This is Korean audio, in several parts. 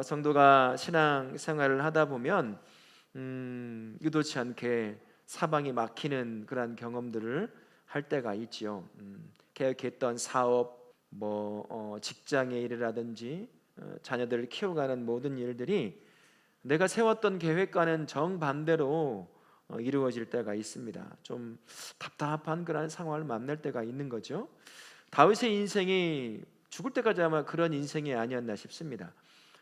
성도가 신앙생활을 하다 보면 의도치 않게 사방이 막히는 그런 경험들을 할 때가 있지요. 계획했던 사업, 직장의 일이라든지 자녀들을 키워가는 모든 일들이 내가 세웠던 계획과는 정반대로 이루어질 때가 있습니다. 좀 답답한 그런 상황을 만날 때가 있는 거죠. 다윗의 인생이 죽을 때까지 아마 그런 인생이 아니었나 싶습니다.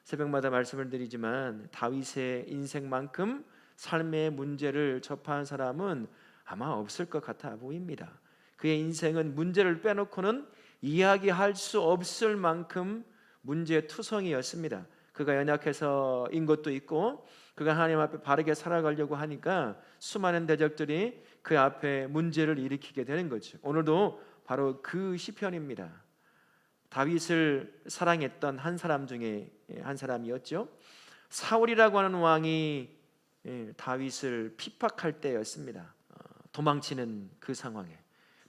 새벽마다 말씀을 드리지만 다윗의 인생만큼 삶의 문제를 접한 사람은 아마 없을 것 같아 보입니다. 그의 인생은 문제를 빼놓고는 이야기할 수 없을 만큼 문제투성이었습니다. 그가 연약해서인 것도 있고, 그가 하나님 앞에 바르게 살아가려고 하니까 수많은 대적들이 그 앞에 문제를 일으키게 되는 거죠. 오늘도 바로 그 시편입니다. 다윗을 사랑했던 한 사람 중에 한 사람이었죠. 사울이라고 하는 왕이 다윗을 핍박할 때였습니다. 도망치는 그 상황에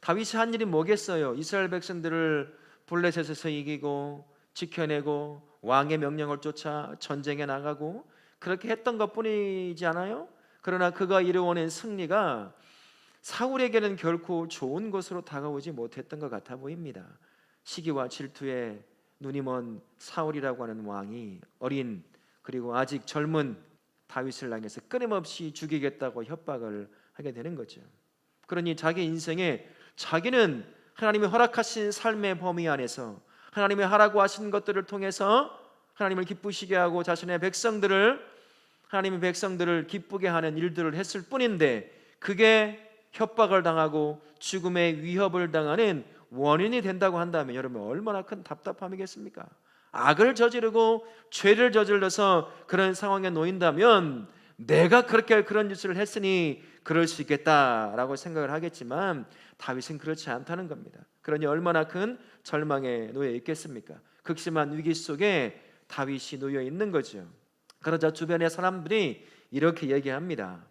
다윗이 한 일이 뭐겠어요? 이스라엘 백성들을 블레셋에서 이기고 지켜내고 왕의 명령을 쫓아 전쟁에 나가고 그렇게 했던 것뿐이지 않아요? 그러나 그가 이루어낸 승리가 사울에게는 결코 좋은 것으로 다가오지 못했던 것 같아 보입니다. 시기와 질투에 눈이 먼 사울이라고 하는 왕이 어린 그리고 아직 젊은 다윗을 향해서 끊임없이 죽이겠다고 협박을 하게 되는 거죠. 그러니 자기 인생에 자기는 하나님이 허락하신 삶의 범위 안에서 하나님이 하라고 하신 것들을 통해서 하나님을 기쁘시게 하고 자신의 하나님의 백성들을 기쁘게 하는 일들을 했을 뿐인데, 그게 협박을 당하고 죽음의 위협을 당하는 원인이 된다고 한다면 여러분 얼마나 큰 답답함이겠습니까? 악을 저지르고 죄를 저질러서 그런 상황에 놓인다면 내가 그렇게 그런 짓을 했으니 그럴 수 있겠다라고 생각을 하겠지만 다윗은 그렇지 않다는 겁니다. 그러니 얼마나 큰 절망에 놓여 있겠습니까? 극심한 위기 속에 다윗이 놓여 있는 거죠. 그러자 주변의 사람들이 이렇게 얘기합니다.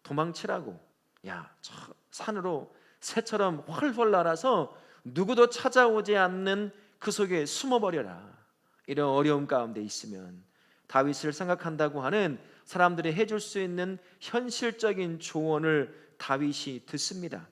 도망치라고. 야, 저 산으로 새처럼 훨훨 날아서 누구도 찾아오지 않는 그 속에 숨어버려라. 이런 어려움 가운데 있으면 다윗을 생각한다고 하는 사람들이 해줄 수 있는 현실적인 조언을 다윗이 듣습니다.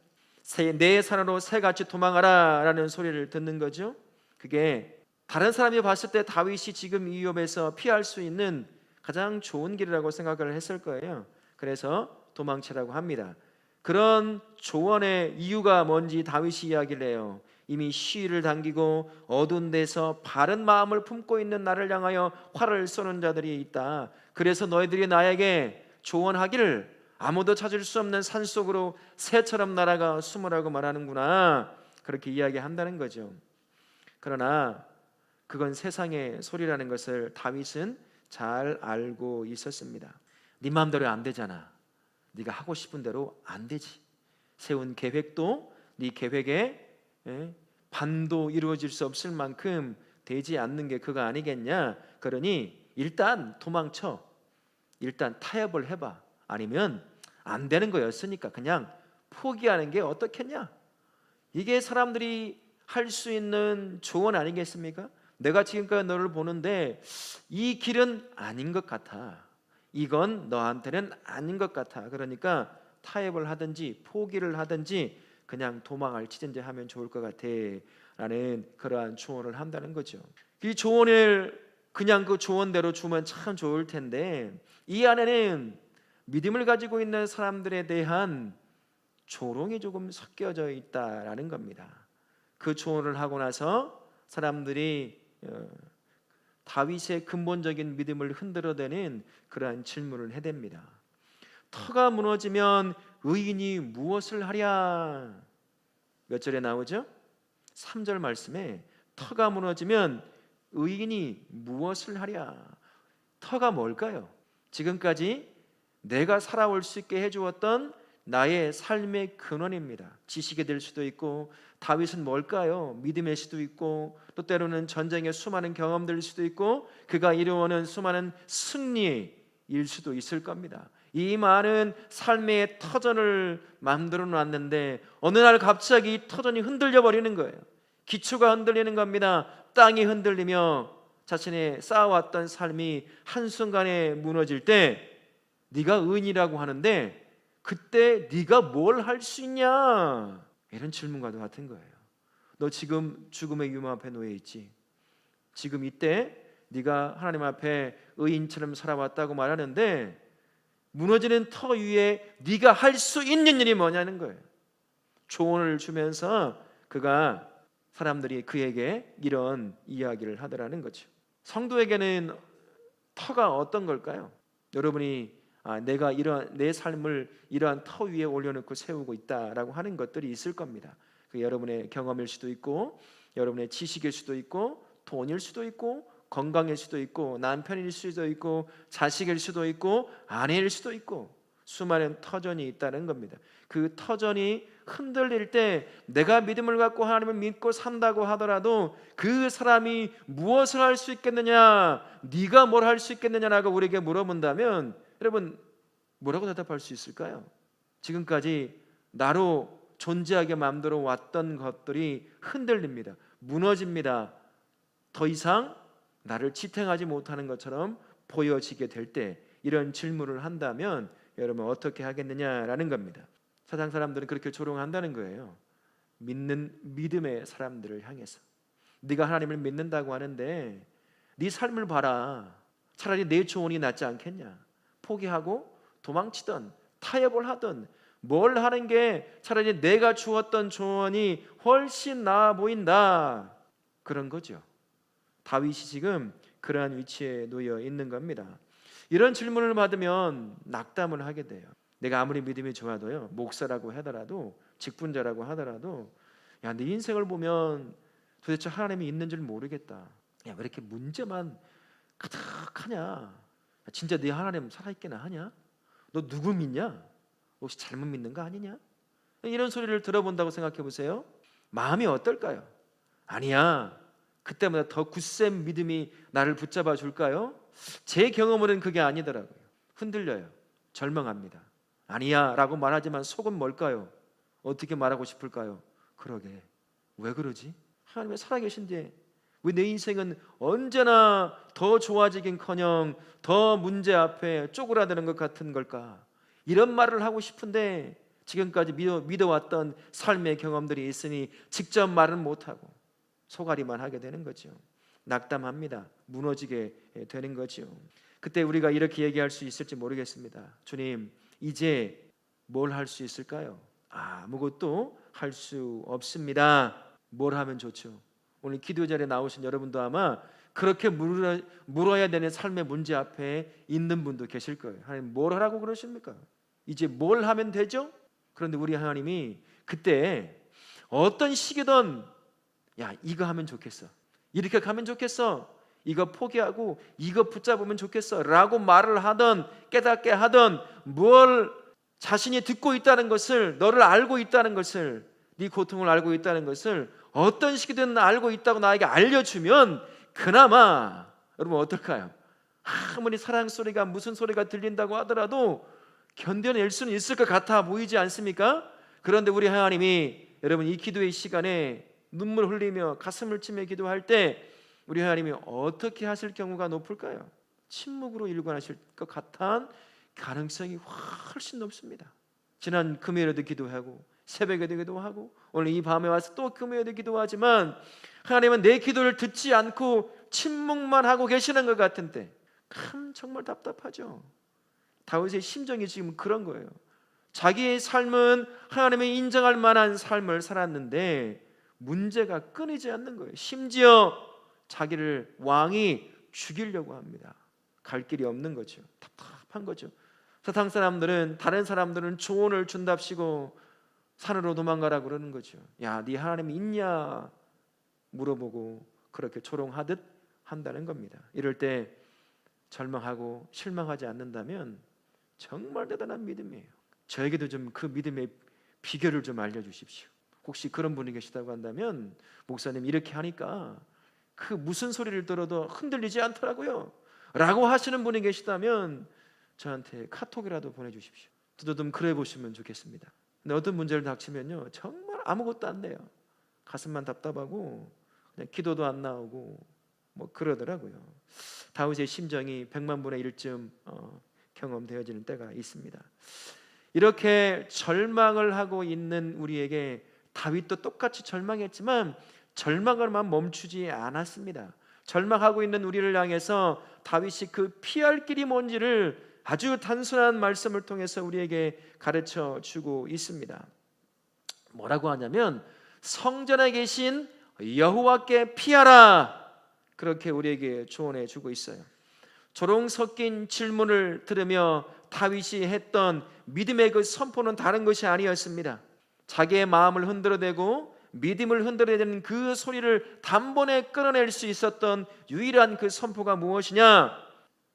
내 산으로 새같이 도망하라 라는 소리를 듣는 거죠. 그게 다른 사람이 봤을 때 다윗이 지금 이 위협에서 피할 수 있는 가장 좋은 길이라고 생각을 했을 거예요. 그래서 도망치라고 합니다. 그런 조언의 이유가 뭔지 다윗이 이야기를 해요. 이미 시위를 당기고 어두운 데서 바른 마음을 품고 있는 나를 향하여 활을 쏘는 자들이 있다. 그래서 너희들이 나에게 조언하기를 아무도 찾을 수 없는 산속으로 새처럼 날아가 숨으라고 말하는구나. 그렇게 이야기한다는 거죠. 그러나 그건 세상의 소리라는 것을 다윗은 잘 알고 있었습니다. 네 마음대로 안 되잖아. 네가 하고 싶은 대로 안 되지. 세운 계획도 네 계획에 반도 이루어질 수 없을 만큼 되지 않는 게 그거 아니겠냐. 그러니 일단 도망쳐. 일단 타협을 해봐. 아니면 안 되는 거였으니까 그냥 포기하는 게 어떻겠냐. 이게 사람들이 할 수 있는 조언 아니겠습니까? 내가 지금까지 너를 보는데 이 길은 아닌 것 같아. 이건 너한테는 아닌 것 같아. 그러니까 타협을 하든지 포기를 하든지 그냥 도망을 치든지 하면 좋을 것 같아 라는 그러한 조언을 한다는 거죠. 이 조언을 그냥 그 조언대로 주면 참 좋을 텐데 이 안에는 믿음을 가지고 있는 사람들에 대한 조롱이 조금 섞여져 있다라는 겁니다. 그 조언을 하고 나서 사람들이 다윗의 근본적인 믿음을 흔들어대는 그러한 질문을 해댑니다. 터가 무너지면 의인이 무엇을 하랴? 몇 절에 나오죠? 3절 말씀에 터가 무너지면 의인이 무엇을 하랴? 터가 뭘까요? 지금까지 내가 살아올 수 있게 해주었던 나의 삶의 근원입니다. 지식이 될 수도 있고, 다윗은 뭘까요? 믿음일 수도 있고, 또 때로는 전쟁의 수많은 경험들일 수도 있고, 그가 이루어오는 수많은 승리일 수도 있을 겁니다. 이 많은 삶의 터전을 만들어 놨는데 어느 날 갑자기 터전이 흔들려 버리는 거예요. 기초가 흔들리는 겁니다. 땅이 흔들리며 자신의 쌓아왔던 삶이 한순간에 무너질 때 네가 의인이라고 하는데 그때 네가 뭘 할 수 있냐? 이런 질문과도 같은 거예요. 너 지금 죽음의 유무 앞에 놓여 있지? 지금 이때 네가 하나님 앞에 의인처럼 살아왔다고 말하는데 무너지는 터 위에 네가 할 수 있는 일이 뭐냐는 거예요. 조언을 주면서 그가 사람들이 그에게 이런 이야기를 하더라는 거죠. 성도에게는 터가 어떤 걸까요? 여러분이 내가 이러한 내 삶을 이러한 터 위에 올려놓고 세우고 있다라고 하는 것들이 있을 겁니다. 그 여러분의 경험일 수도 있고 여러분의 지식일 수도 있고 돈일 수도 있고 건강일 수도 있고 남편일 수도 있고 자식일 수도 있고 아내일 수도 있고 수많은 터전이 있다는 겁니다. 그 터전이 흔들릴 때 내가 믿음을 갖고 하나님을 믿고 산다고 하더라도 그 사람이 무엇을 할 수 있겠느냐, 네가 뭘 할 수 있겠느냐라고 우리에게 물어본다면 여러분 뭐라고 대답할 수 있을까요? 지금까지 나로 존재하게 만들어 왔던 것들이 흔들립니다. 무너집니다. 더 이상 나를 지탱하지 못하는 것처럼 보여지게 될 때 이런 질문을 한다면 여러분 어떻게 하겠느냐라는 겁니다. 세상 사람들은 그렇게 조롱한다는 거예요. 믿는 믿음의 사람들을 향해서 네가 하나님을 믿는다고 하는데 네 삶을 봐라. 차라리 내 조언이 낫지 않겠냐. 포기하고 도망치던 타협을 하던 뭘 하는 게 차라리 내가 주었던 조언이 훨씬 나아 보인다. 그런 거죠. 다윗이 지금 그러한 위치에 놓여 있는 겁니다. 이런 질문을 받으면 낙담을 하게 돼요. 내가 아무리 믿음이 좋아도요, 목사라고 하더라도 직분자라고 하더라도 야, 네 인생을 보면 도대체 하나님이 있는 줄 모르겠다. 야, 왜 이렇게 문제만 가득하냐? 진짜 네 하나님 살아있게나 하냐? 너 누구 믿냐? 혹시 잘못 믿는 거 아니냐? 이런 소리를 들어본다고 생각해 보세요. 마음이 어떨까요? 아니야. 그때마다 더 굳센 믿음이 나를 붙잡아 줄까요? 제 경험으로는 그게 아니더라고요. 흔들려요. 절망합니다. 아니야 라고 말하지만 속은 뭘까요? 어떻게 말하고 싶을까요? 그러게 왜 그러지? 하나님이 살아계신데 왜 내 인생은 언제나 더 좋아지긴커녕 더 문제 앞에 쪼그라드는 것 같은 걸까? 이런 말을 하고 싶은데 지금까지 믿어왔던 삶의 경험들이 있으니 직접 말은 못하고 소가리만 하게 되는 거죠. 낙담합니다. 무너지게 되는 거죠. 그때 우리가 이렇게 얘기할 수 있을지 모르겠습니다. 주님, 이제 뭘 할 수 있을까요? 아무것도 할 수 없습니다. 뭘 하면 좋죠? 오늘 기도 자리에 나오신 여러분도 아마 그렇게 물어야 되는 삶의 문제 앞에 있는 분도 계실 거예요. 하나님 뭘 하라고 그러십니까? 이제 뭘 하면 되죠? 그런데 우리 하나님이 그때 어떤 시기든 야, 이거 하면 좋겠어. 이렇게 가면 좋겠어. 이거 포기하고 이거 붙잡으면 좋겠어 라고 말을 하든 깨닫게 하든 뭘 자신이 듣고 있다는 것을, 너를 알고 있다는 것을, 네 고통을 알고 있다는 것을 어떤 시기든 알고 있다고 나에게 알려주면 그나마 여러분 어떨까요? 아무리 사랑 소리가 무슨 소리가 들린다고 하더라도 견뎌낼 수는 있을 것 같아 보이지 않습니까? 그런데 우리 하나님이 여러분 이 기도의 시간에 눈물 흘리며 가슴을 치며 기도할 때 우리 하나님이 어떻게 하실 경우가 높을까요? 침묵으로 일관하실 것 같은 가능성이 훨씬 높습니다. 지난 금요일에도 기도하고 새벽에도 기도하고 오늘 이 밤에 와서 또 금요일에도 기도하지만 하나님은 내 기도를 듣지 않고 침묵만 하고 계시는 것 같은데 참 정말 답답하죠. 다윗의 심정이 지금 그런 거예요. 자기의 삶은 하나님이 인정할 만한 삶을 살았는데 문제가 끊이지 않는 거예요. 심지어 자기를 왕이 죽이려고 합니다. 갈 길이 없는 거죠. 답답한 거죠. 세상 사람들은 다른 사람들은 조언을 준답시고 산으로 도망가라 그러는 거죠. 야, 네 하나님이 있냐 물어보고 그렇게 조롱하듯 한다는 겁니다. 이럴 때 절망하고 실망하지 않는다면 정말 대단한 믿음이에요. 저에게도 좀 그 믿음의 비결을 좀 알려주십시오. 혹시 그런 분이 계시다고 한다면 목사님 이렇게 하니까 그 무슨 소리를 들어도 흔들리지 않더라고요 라고 하시는 분이 계시다면 저한테 카톡이라도 보내주십시오. 저도 좀 그래 보시면 좋겠습니다. 근데 어떤 문제를 닥치면요 정말 아무것도 안 돼요. 가슴만 답답하고 그냥 기도도 안 나오고 뭐 그러더라고요. 다윗의 심정이 100만 분의 1쯤 경험되어지는 때가 있습니다. 이렇게 절망을 하고 있는 우리에게 다윗도 똑같이 절망했지만 절망을만 멈추지 않았습니다. 절망하고 있는 우리를 향해서 다윗이 그 피할 길이 뭔지를 아주 단순한 말씀을 통해서 우리에게 가르쳐 주고 있습니다. 뭐라고 하냐면 성전에 계신 여호와께 피하라, 그렇게 우리에게 조언해 주고 있어요. 조롱 섞인 질문을 들으며 다윗이 했던 믿음의 그 선포는 다른 것이 아니었습니다. 자기의 마음을 흔들어대고 믿음을 흔들어대는 그 소리를 단번에 끌어낼 수 있었던 유일한 그 선포가 무엇이냐?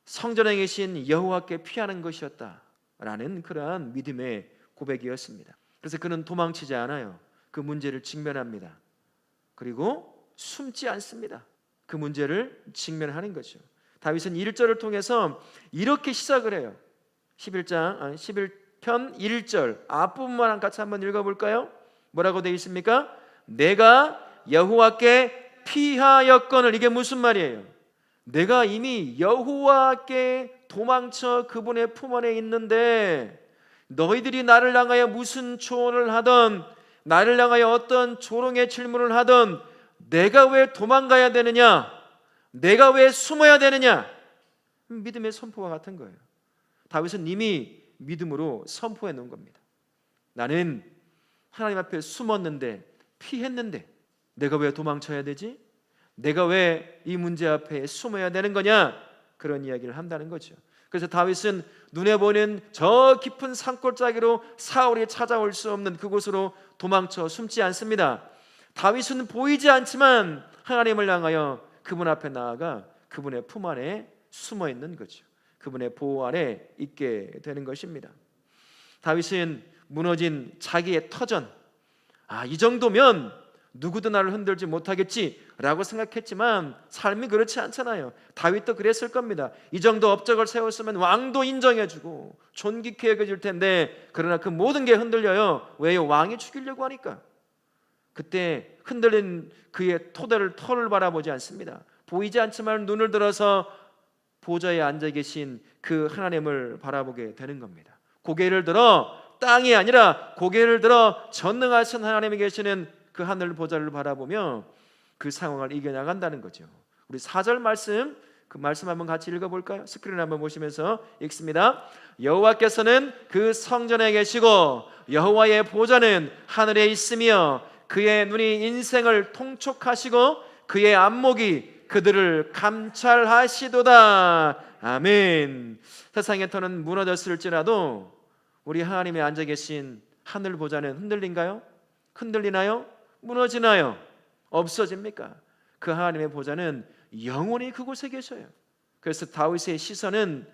성전에 계신 여호와께 피하는 것이었다라는 그러한 믿음의 고백이었습니다. 그래서 그는 도망치지 않아요. 그 문제를 직면합니다. 그리고 숨지 않습니다. 그 문제를 직면하는 거죠. 다윗은 1절을 통해서 이렇게 시작을 해요. 11편 1절 앞부분만 같이 한번 읽어볼까요? 뭐라고 되어 있습니까? 내가 여호와께 피하였거늘. 이게 무슨 말이에요? 내가 이미 여호와께 도망쳐 그분의 품 안에 있는데 너희들이 나를 향하여 무슨 조언을 하던, 나를 향하여 어떤 조롱의 질문을 하던 내가 왜 도망가야 되느냐? 내가 왜 숨어야 되느냐? 믿음의 선포와 같은 거예요. 다윗은 이미 믿음으로 선포해 놓은 겁니다. 나는 하나님 앞에 숨었는데, 피했는데 내가 왜 도망쳐야 되지? 내가 왜 이 문제 앞에 숨어야 되는 거냐? 그런 이야기를 한다는 거죠. 그래서 다윗은 눈에 보이는 저 깊은 산골짜기로 사울이 찾아올 수 없는 그곳으로 도망쳐 숨지 않습니다. 다윗은 보이지 않지만 하나님을 향하여 그분 앞에 나아가 그분의 품 안에 숨어 있는 거죠. 그분의 보호 아래 있게 되는 것입니다. 다윗은 무너진 자기의 터전, 이 정도면 누구도 나를 흔들지 못하겠지라고 생각했지만 삶이 그렇지 않잖아요. 다윗도 그랬을 겁니다. 이 정도 업적을 세웠으면 왕도 인정해주고 존귀케 여겨질 텐데, 그러나 그 모든 게 흔들려요. 왜요? 왕이 죽이려고 하니까. 그때 흔들린 그의 털을 바라보지 않습니다. 보이지 않지만 눈을 들어서 보좌에 앉아 계신 그 하나님을 바라보게 되는 겁니다. 고개를 들어, 땅이 아니라 고개를 들어 전능하신 하나님이 계시는 그 하늘 보좌를 바라보며 그 상황을 이겨나간다는 거죠. 우리 4절 말씀, 그 말씀 한번 같이 읽어볼까요? 스크린 한번 보시면서 읽습니다. 여호와께서는 그 성전에 계시고 여호와의 보좌는 하늘에 있으며 그의 눈이 인생을 통촉하시고 그의 안목이 그들을 감찰하시도다. 아멘. 세상의 터는 무너졌을지라도 우리 하나님이 앉아 계신 하늘 보좌는 흔들린가요? 흔들리나요? 무너지나요? 없어집니까? 그 하나님의 보좌는 영원히 그곳에 계셔요. 그래서 다윗의 시선은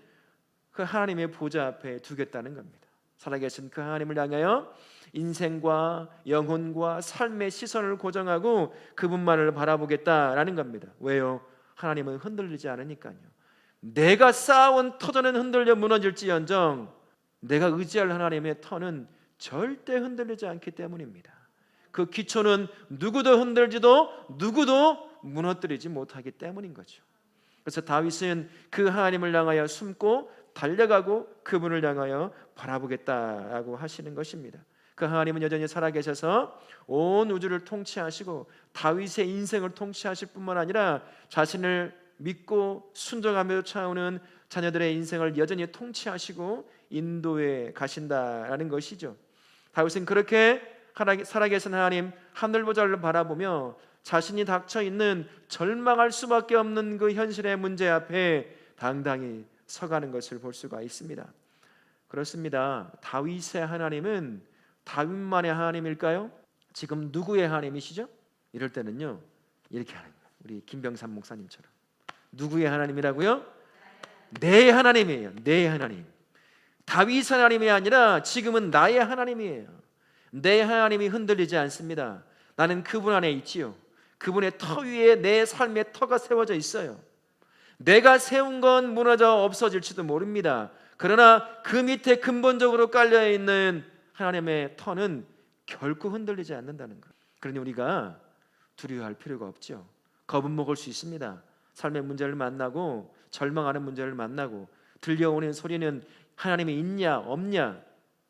그 하나님의 보좌 앞에 두겠다는 겁니다. 살아계신 그 하나님을 향하여 인생과 영혼과 삶의 시선을 고정하고 그분만을 바라보겠다라는 겁니다. 왜요? 하나님은 흔들리지 않으니까요. 내가 쌓아온 터전은 흔들려 무너질지언정 내가 의지할 하나님의 터는 절대 흔들리지 않기 때문입니다. 그 기초는 누구도 흔들지도 누구도 무너뜨리지 못하기 때문인 거죠. 그래서 다윗은 그 하나님을 향하여 숨고 달려가고 그분을 향하여 바라보겠다라고 하시는 것입니다. 그 하나님은 여전히 살아계셔서 온 우주를 통치하시고 다윗의 인생을 통치하실 뿐만 아니라 자신을 믿고 순종하며 쫓아오는 자녀들의 인생을 여전히 통치하시고 인도해 가신다라는 것이죠. 다윗은 그렇게 살아계신 하나님 하늘 보좌를 바라보며 자신이 닥쳐있는 절망할 수밖에 없는 그 현실의 문제 앞에 당당히 서가는 것을 볼 수가 있습니다. 그렇습니다. 다윗의 하나님은 다윗만의 하나님일까요? 지금 누구의 하나님이시죠? 이럴 때는요 이렇게 하는 거예요. 우리 김병삼 목사님처럼. 누구의 하나님이라고요? 내 하나님이에요. 내 하나님. 다윗 하나님이 아니라 지금은 나의 하나님이에요. 내 하나님이 흔들리지 않습니다. 나는 그분 안에 있지요. 그분의 터 위에 내 삶의 터가 세워져 있어요. 내가 세운 건 무너져 없어질지도 모릅니다. 그러나 그 밑에 근본적으로 깔려있는 하나님의 터는 결코 흔들리지 않는다는 것. 그러니 우리가 두려워할 필요가 없죠. 겁은 먹을 수 있습니다. 삶의 문제를 만나고 절망하는 문제를 만나고 들려오는 소리는 하나님이 있냐 없냐,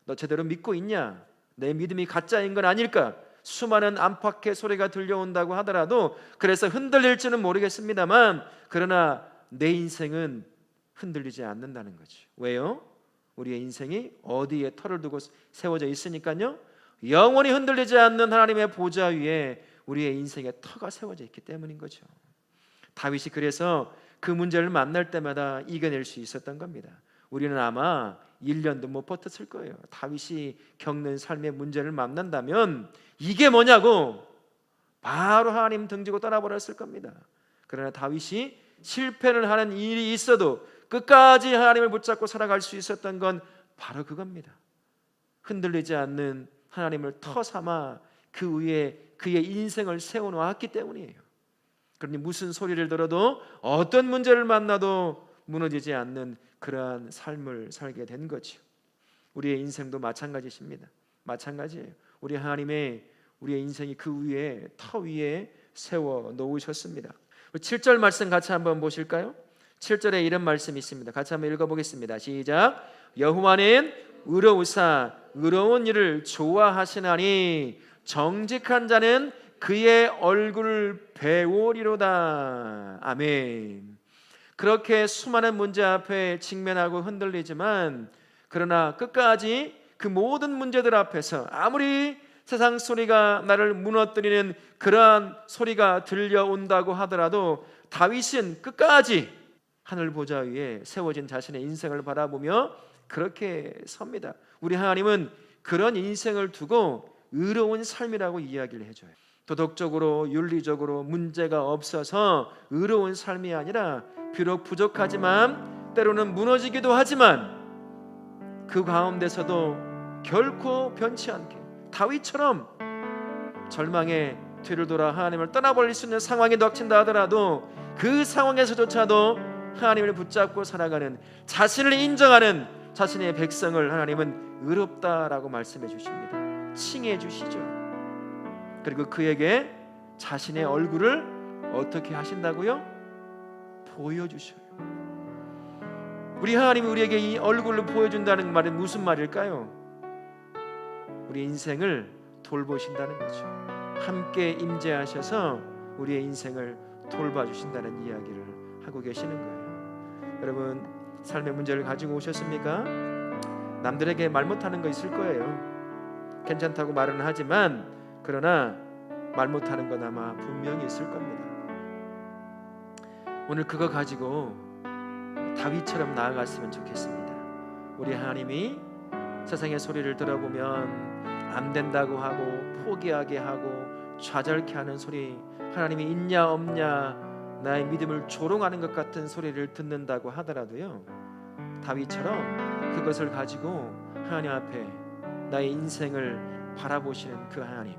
너 제대로 믿고 있냐, 내 믿음이 가짜인 건 아닐까, 수많은 안팎의 소리가 들려온다고 하더라도 그래서 흔들릴지는 모르겠습니다만 그러나 내 인생은 흔들리지 않는다는 거죠. 왜요? 우리의 인생이 어디에 터를 두고 세워져 있으니까요. 영원히 흔들리지 않는 하나님의 보좌 위에 우리의 인생의 터가 세워져 있기 때문인 거죠. 다윗이 그래서 그 문제를 만날 때마다 이겨낼 수 있었던 겁니다. 우리는 아마 1년도 못 버텼을 거예요. 다윗이 겪는 삶의 문제를 만난다면 이게 뭐냐고 바로 하나님 등지고 떠나버렸을 겁니다. 그러나 다윗이 실패를 하는 일이 있어도 끝까지 하나님을 붙잡고 살아갈 수 있었던 건 바로 그겁니다. 흔들리지 않는 하나님을 터 삼아 그 위에 그의 인생을 세워놓았기 때문이에요. 그러니 무슨 소리를 들어도 어떤 문제를 만나도 무너지지 않는 그러한 삶을 살게 된 거죠. 우리의 인생도 마찬가지십니다. 마찬가지예요. 우리의 인생이 그 위에 터 위에 세워 놓으셨습니다. 7절 말씀 같이 한번 보실까요? 7절에 이런 말씀이 있습니다. 같이 한번 읽어보겠습니다. 시작. 여호와는 의로우사 의로운 일을 좋아하시나니 정직한 자는 그의 얼굴을 배우리로다. 아멘. 그렇게 수많은 문제 앞에 직면하고 흔들리지만 그러나 끝까지 그 모든 문제들 앞에서 아무리 세상 소리가 나를 무너뜨리는 그러한 소리가 들려온다고 하더라도 다윗은 끝까지 하늘 보좌 위에 세워진 자신의 인생을 바라보며 그렇게 섭니다. 우리 하나님은 그런 인생을 두고 의로운 삶이라고 이야기를 해줘요. 도덕적으로 윤리적으로 문제가 없어서 의로운 삶이 아니라 비록 부족하지만 때로는 무너지기도 하지만 그 가운데서도 결코 변치 않게 다윗처럼 절망에 뒤를 돌아 하나님을 떠나버릴 수 있는 상황에 넋친다 하더라도 그 상황에서조차도 하나님을 붙잡고 살아가는, 자신을 인정하는 자신의 백성을 하나님은 의롭다라고 말씀해 주십니다. 칭해 주시죠. 그리고 그에게 자신의 얼굴을 어떻게 하신다고요? 보여주셔요. 우리 하나님이 우리에게 이 얼굴을 보여준다는 말은 무슨 말일까요? 우리 인생을 돌보신다는 거죠. 함께 임재하셔서 우리의 인생을 돌봐주신다는 이야기를 하고 계시는 거예요. 여러분, 삶의 문제를 가지고 오셨습니까? 남들에게 말 못하는 거 있을 거예요. 괜찮다고 말은 하지만 그러나 말 못하는 건 아마 분명히 있을 겁니다. 오늘 그거 가지고 다윗처럼 나아갔으면 좋겠습니다. 우리 하나님이 세상의 소리를 들어보면 안 된다고 하고 포기하게 하고 좌절케 하는 소리, 하나님이 있냐 없냐 나의 믿음을 조롱하는 것 같은 소리를 듣는다고 하더라도요, 다윗처럼 그것을 가지고 하나님 앞에 나의 인생을 바라보시는 그 하나님,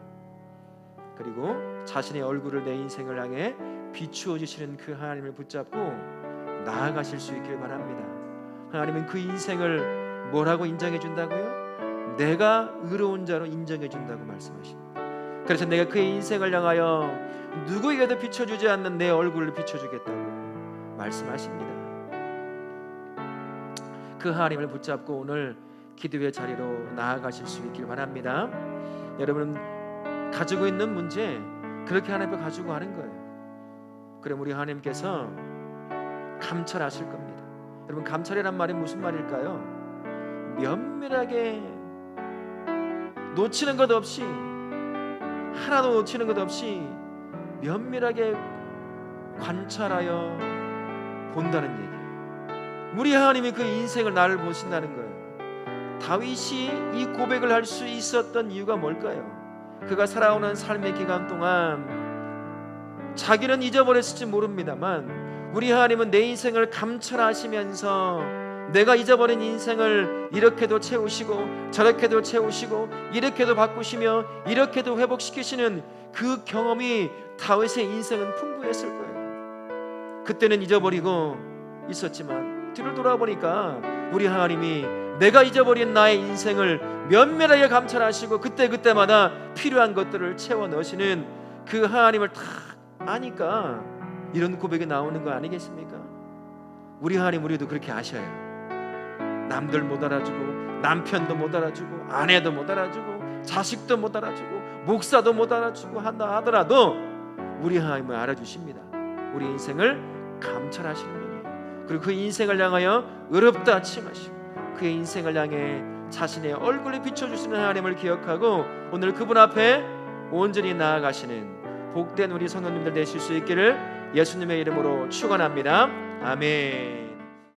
그리고 자신의 얼굴을 내 인생을 향해 비추어 주시는 그 하나님을 붙잡고 나아가실 수 있길 바랍니다. 하나님은 그 인생을 뭐라고 인정해 준다고요? 내가 의로운 자로 인정해 준다고 말씀하십니다. 그래서 내가 그의 인생을 향하여 누구에게도 비춰주지 않는 내 얼굴을 비춰주겠다고 말씀하십니다. 그 하나님을 붙잡고 오늘 기도의 자리로 나아가실 수 있길 바랍니다. 여러분, 가지고 있는 문제 그렇게 하나님 앞에 가지고 하는 거예요. 그럼 우리 하나님께서 감찰하실 겁니다. 여러분, 감찰이란 말이 무슨 말일까요? 면밀하게 놓치는 것 없이, 하나도 놓치는 것 없이 면밀하게 관찰하여 본다는 얘기예요. 우리 하나님이 그 인생을 나를 보신다는 거예요. 다윗이 이 고백을 할 수 있었던 이유가 뭘까요? 그가 살아오는 삶의 기간 동안 자기는 잊어버렸을지 모릅니다만 우리 하나님은 내 인생을 감찰하시면서 내가 잊어버린 인생을 이렇게도 채우시고 저렇게도 채우시고 이렇게도 바꾸시며 이렇게도 회복시키시는 그 경험이 다윗의 인생은 풍부했을 거예요. 그때는 잊어버리고 있었지만 뒤를 돌아보니까 우리 하나님이 내가 잊어버린 나의 인생을 면밀하게 감찰하시고 그때그때마다 필요한 것들을 채워 넣으시는 그 하나님을 다 아니까 이런 고백이 나오는 거 아니겠습니까? 우리 하나님 우리도 그렇게 아셔요. 남들 못 알아주고, 남편도 못 알아주고, 아내도 못 알아주고, 자식도 못 알아주고, 목사도 못 알아주고 한다 하더라도 우리 하나님은 알아주십니다. 우리 인생을 감찰하시는 분이에요. 그리고 그 인생을 향하여 의롭다 칭하시고, 그의 인생을 향해 자신의 얼굴을 비춰주시는 하나님을 기억하고 오늘 그분 앞에 온전히 나아가시는 복된 우리 성도님들 되실 수 있기를 예수님의 이름으로 축원합니다. 아멘.